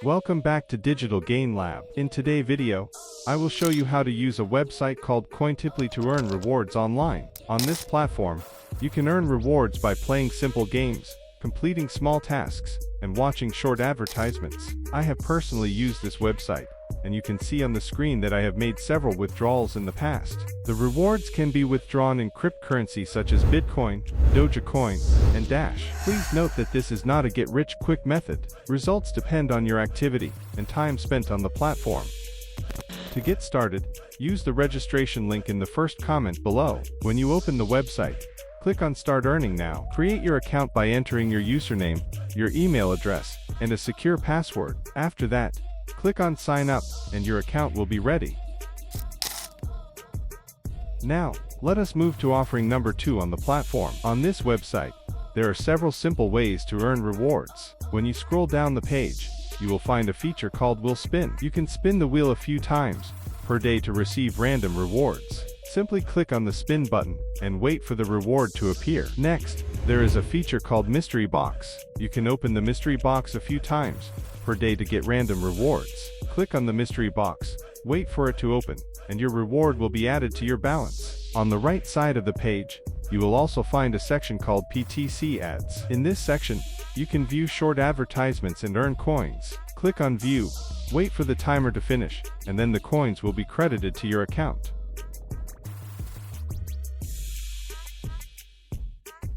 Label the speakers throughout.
Speaker 1: Welcome back to Digital Gain Lab. In today's video, I will show you how to use a website called Cointiply to earn rewards online. On this platform, you can earn rewards by playing simple games, completing small tasks, and watching short advertisements. I have personally used this website, and you can see on the screen that I have made several withdrawals in the past. The rewards can be withdrawn in cryptocurrency such as Bitcoin, Dogecoin, and Dash. Please note that this is not a get-rich-quick method. Results depend on your activity and time spent on the platform. To get started, use the registration link in the first comment below. When you open the website, click on Start Earning Now. Create your account by entering your username, your email address, and a secure password. After that, click on Sign Up, and your account will be ready. Now, let us move to offering number 2 on the platform. On this website, there are several simple ways to earn rewards. When you scroll down the page, you will find a feature called Wheel Spin. You can spin the wheel a few times per day to receive random rewards. Simply click on the spin button and wait for the reward to appear. Next, there is a feature called Mystery Box. You can open the mystery box a few times per day to get random rewards. Click on the mystery box, wait for it to open, and your reward will be added to your balance. On the right side of the page, you will also find a section called PTC Ads. In this section, you can view short advertisements and earn coins. Click on View, wait for the timer to finish, and then the coins will be credited to your account.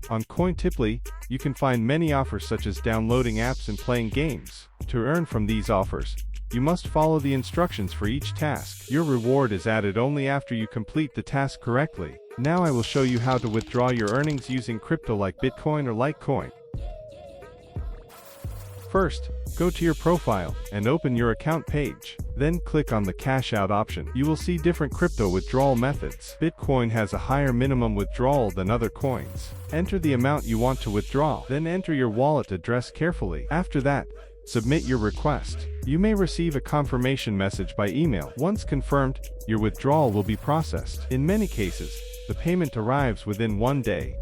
Speaker 1: On Cointiply, you can find many offers such as downloading apps and playing games. To earn from these offers, you must follow the instructions for each task. Your reward is added only after you complete the task correctly. Now I will show you how to withdraw your earnings using crypto like Bitcoin or Litecoin. First, go to your profile and open your account page. Then click on the Cash Out option. You will see different crypto withdrawal methods. Bitcoin has a higher minimum withdrawal than other coins. Enter the amount you want to withdraw. Then enter your wallet address carefully. After that, submit your request. You may receive a confirmation message by email. Once confirmed, your withdrawal will be processed. In many cases, the payment arrives within 1 day.